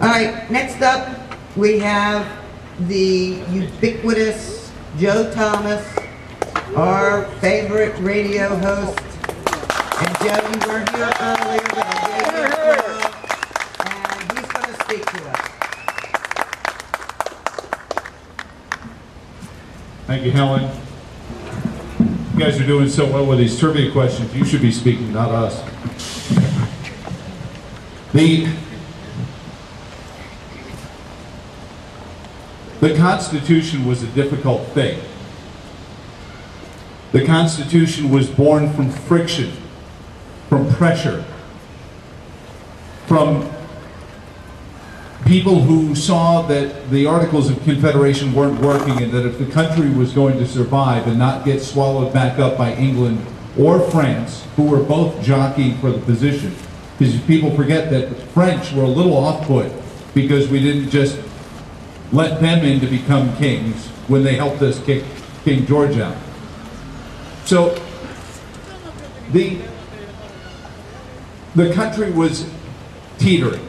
All right, next up, we have the ubiquitous Joe Thomas, our favorite radio host. And Joe, you were here earlier with a radio show, and he's going to speak to us. Thank you, Helen. You guys are doing so well with these trivia questions. You should be speaking, not us. The Constitution was a difficult thing. The Constitution was born from friction, from pressure, from people who saw that the Articles of Confederation weren't working, and that if the country was going to survive and not get swallowed back up by England or France, who were both jockeying for the position, because people forget that the French were a little off-put because we didn't just let them in to become kings when they helped us kick King George out. So the country was teetering.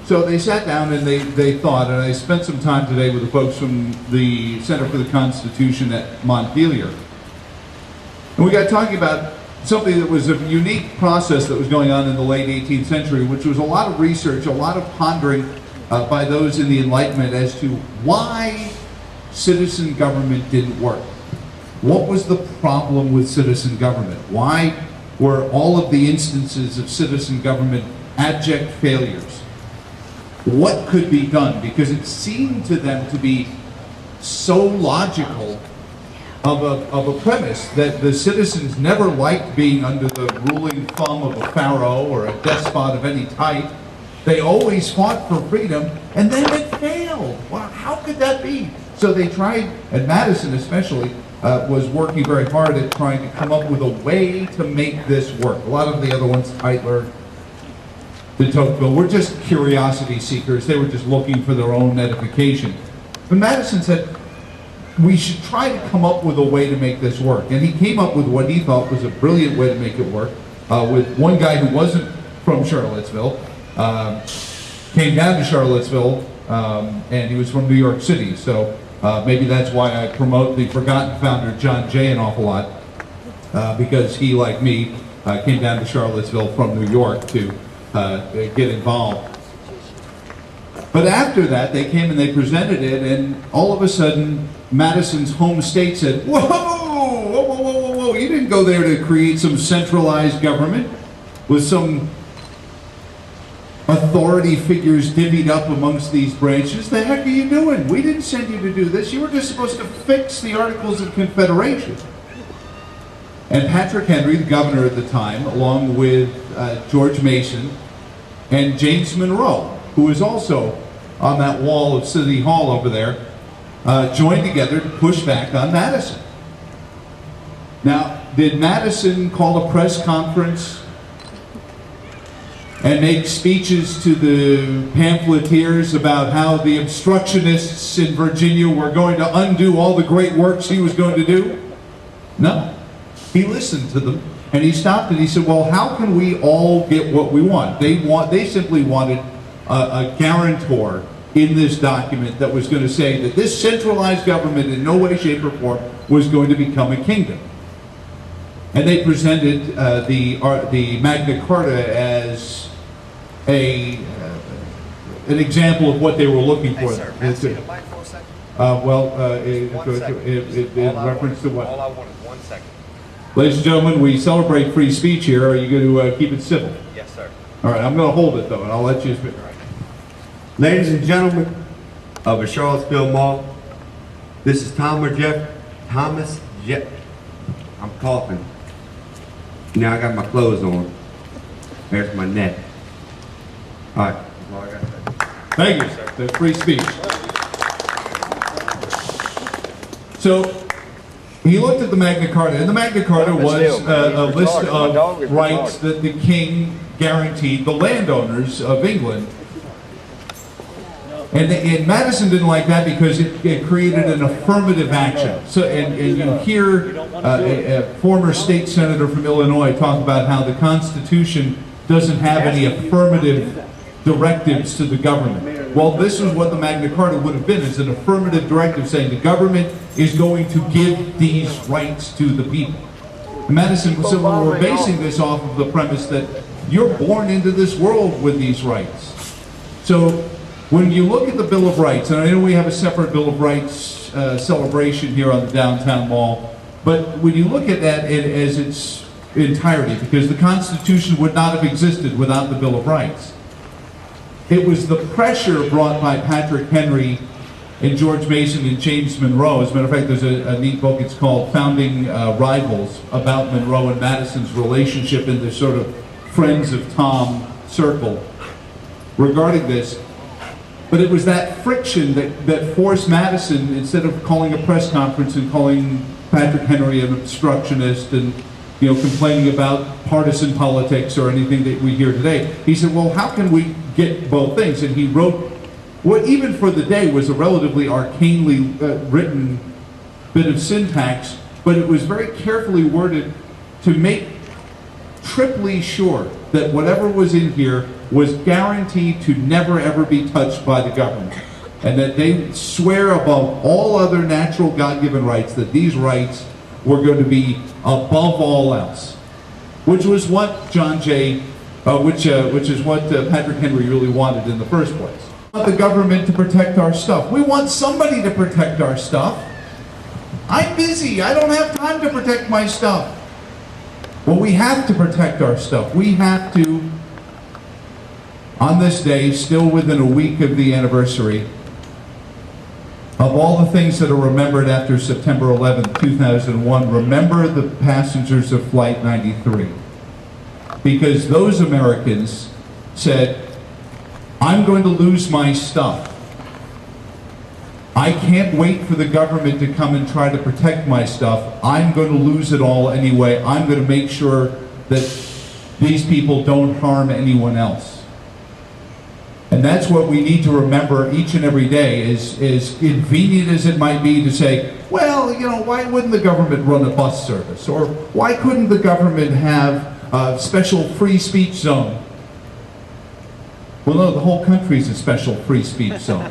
So they sat down and they thought, and I spent some time today with the folks from the Center for the Constitution at Montpelier. And we got talking about something that was a unique process that was going on in the late 18th century, which was a lot of research, a lot of pondering by those in the Enlightenment as to why citizen government didn't work. What was the problem with citizen government? Why were all of the instances of citizen government abject failures? What could be done? Because it seemed to them to be so logical of a premise that the citizens never liked being under the ruling thumb of a pharaoh or a despot of any type. They always fought for freedom, and then it failed. Well, how could that be? So they tried, and Madison especially, was working very hard at trying to come up with a way to make this work. A lot of the other ones, Tytler, de Tocqueville, were just curiosity seekers. They were just looking for their own edification. But Madison said, we should try to come up with a way to make this work. And he came up with what he thought was a brilliant way to make it work, with one guy who wasn't from Charlottesville, came down to Charlottesville, and he was from New York City. So maybe that's why I promote the forgotten founder, John Jay, an awful lot, because he, like me, came down to Charlottesville from New York to get involved. But after that, they came and they presented it, and all of a sudden, Madison's home state said, whoa, whoa, whoa, whoa, whoa, whoa, you didn't go there to create some centralized government with some authority figures divvied up amongst these branches. The heck are you doing? We didn't send you to do this. You were just supposed to fix the Articles of Confederation. And Patrick Henry, the governor at the time, along with George Mason and James Monroe, who was also on that wall of City Hall over there, joined together to push back on Madison. Now, did Madison call a press conference and make speeches to the pamphleteers about how the obstructionists in Virginia were going to undo all the great works he was going to do? No. He listened to them, and he stopped and he said, well, how can we all get what we want? They simply wanted a guarantor in this document that was going to say that this centralized government in no way, shape, or form was going to become a kingdom. And they presented the Magna Carta as an example of what they were looking for. Hey, sir, may I see the mic for a second? In reference to what? All I wanted, 1 second. Ladies and gentlemen, we celebrate free speech here. Are you going to keep it civil? Yes, sir. All right, I'm going to hold it, though, and I'll let you speak. Ladies and gentlemen of the Charlottesville-Va, this is Thomas Jeff. I'm coughing. Now I got my clothes on. There's my neck. All right. That's all I got to say. Thank you, sir. That's free speech. So, he looked at the Magna Carta, and the Magna Carta was a list of rights that the king guaranteed the landowners of England. And Madison didn't like that because it created an affirmative action. So, and you hear a former state senator from Illinois talk about how the Constitution doesn't have any affirmative directives to the government. Well, this is what the Magna Carta would have been, is an affirmative directive saying the government is going to give these rights to the people. Madison said, well, we're basing this off of the premise that you're born into this world with these rights. So when you look at the Bill of Rights, and I know we have a separate Bill of Rights celebration here on the downtown mall, but when you look at that as its entirety, because the Constitution would not have existed without the Bill of Rights. It was the pressure brought by Patrick Henry and George Mason and James Monroe. As a matter of fact, there's a neat book, it's called Founding Rivals, about Monroe and Madison's relationship in this sort of Friends of Tom circle regarding this. But it was that friction that forced Madison, instead of calling a press conference and calling Patrick Henry an obstructionist and complaining about partisan politics or anything that we hear today, he said, well, how can we get both things? And he wrote what even for the day was a relatively arcanely written bit of syntax, but it was very carefully worded to make triply sure that whatever was in here was guaranteed to never ever be touched by the government. And that they swear above all other natural God-given rights that these rights were going to be above all else. Which was what John Jay, which is what Patrick Henry really wanted in the first place. We want the government to protect our stuff. We want somebody to protect our stuff. I'm busy, I don't have time to protect my stuff. Well, we have to protect our stuff. We have to, on this day, still within a week of the anniversary, of all the things that are remembered after September 11th, 2001, remember the passengers of Flight 93. Because those Americans said, I'm going to lose my stuff. I can't wait for the government to come and try to protect my stuff. I'm going to lose it all anyway. I'm going to make sure that these people don't harm anyone else. And that's what we need to remember each and every day, is convenient as it might be to say, well, why wouldn't the government run a bus service? Or why couldn't the government have a special free speech zone? Well, no, the whole country's a special free speech zone.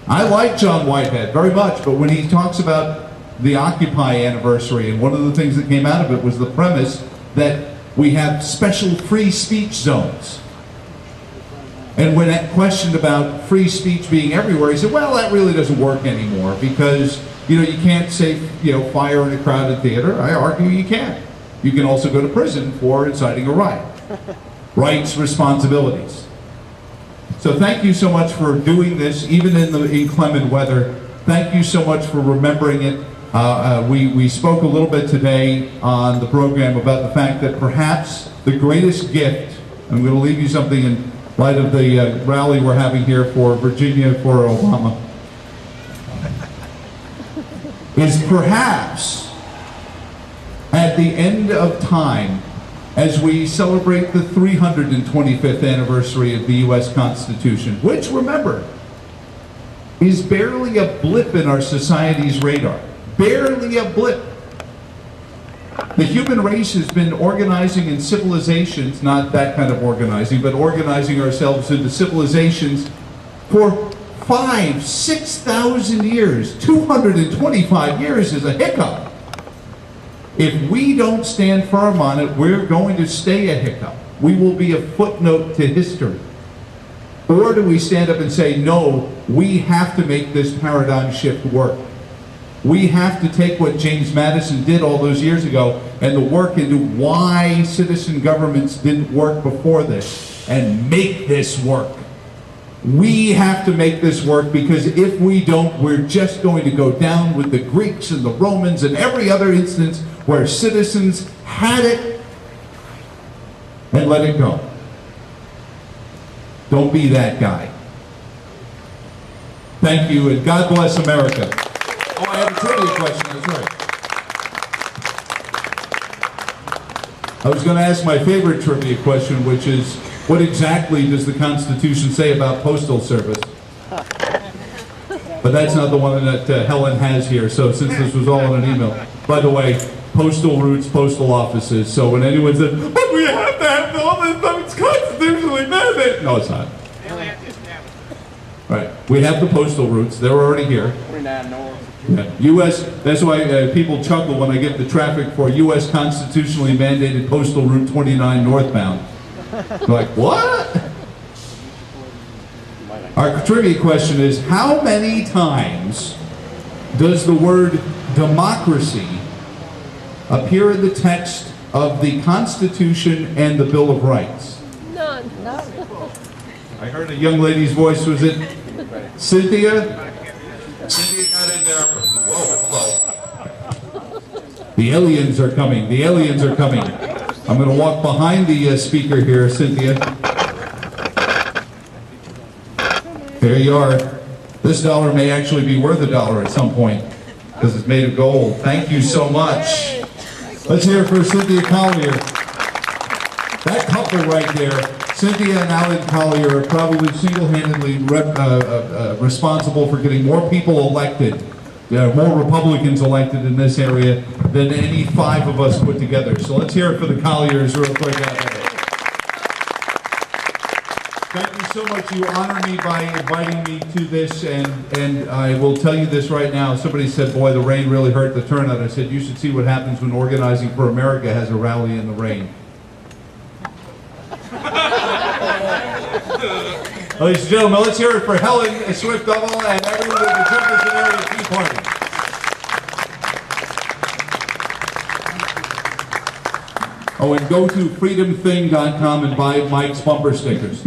I like John Whitehead very much, but when he talks about the Occupy anniversary, and one of the things that came out of it was the premise that we have special free speech zones. And when that questioned about free speech being everywhere, he said, well, that really doesn't work anymore because, you can't say, fire in a crowded theater. I argue you can. You can also go to prison for inciting a riot. Rights, responsibilities. So thank you so much for doing this, even in the inclement weather. Thank you so much for remembering it. We spoke a little bit today on the program about the fact that perhaps the greatest gift, I'm going to leave you something in light of the rally we're having here for Virginia for Obama, is perhaps at the end of time, as we celebrate the 325th anniversary of the U.S. Constitution, which, remember, is barely a blip in our society's radar. Barely a blip. The human race has been organizing in civilizations, not that kind of organizing, but organizing ourselves into civilizations for 5,000, 6,000 years. 225 years is a hiccup. If we don't stand firm on it, we're going to stay a hiccup. We will be a footnote to history. Or do we stand up and say, no, we have to make this paradigm shift work. We have to take what James Madison did all those years ago and to work into why citizen governments didn't work before this and make this work. We have to make this work, because if we don't, we're just going to go down with the Greeks and the Romans and every other instance where citizens had it and let it go. Don't be that guy. Thank you, and God bless America. Oh, I have a trivia question, that's right. I was going to ask my favorite trivia question, which is, what exactly does the Constitution say about postal service? But that's not the one that Helen has here, so since this was all in an email. By the way, postal routes, postal offices, so when anyone says, but we have to have all this stuff, it's constitutionally mandate. No, it's not. Right. We have the postal routes. They're already here. 29 north. Yeah. U.S. That's why people chuckle when I get the traffic for U.S. constitutionally mandated postal route 29 northbound. They're like, what? Our trivia question is, how many times does the word democracy appear in the text of the Constitution and the Bill of Rights? None. I heard a young lady's voice. Was it Cynthia? Cynthia got in there. Whoa, hello. The aliens are coming. The aliens are coming. I'm going to walk behind the speaker here, Cynthia. There you are. This dollar may actually be worth $1 at some point because it's made of gold. Thank you so much. Let's hear it for Cynthia Collier. That couple right there, Cynthia and Alan Collier, are probably single-handedly responsible for getting more people elected, more Republicans elected in this area than any 5 of us put together. So let's hear it for the Colliers real quick out there. Thank you so much. You honor me by inviting me to this, and I will tell you this right now. Somebody said, boy, the rain really hurt the turnout. I said, you should see what happens when Organizing for America has a rally in the rain. Ladies and gentlemen, let's hear it for Helen Swift-Double and everyone at the Jefferson Area Tea Party. Oh, and go to freedomthing.com and buy Mike's bumper stickers.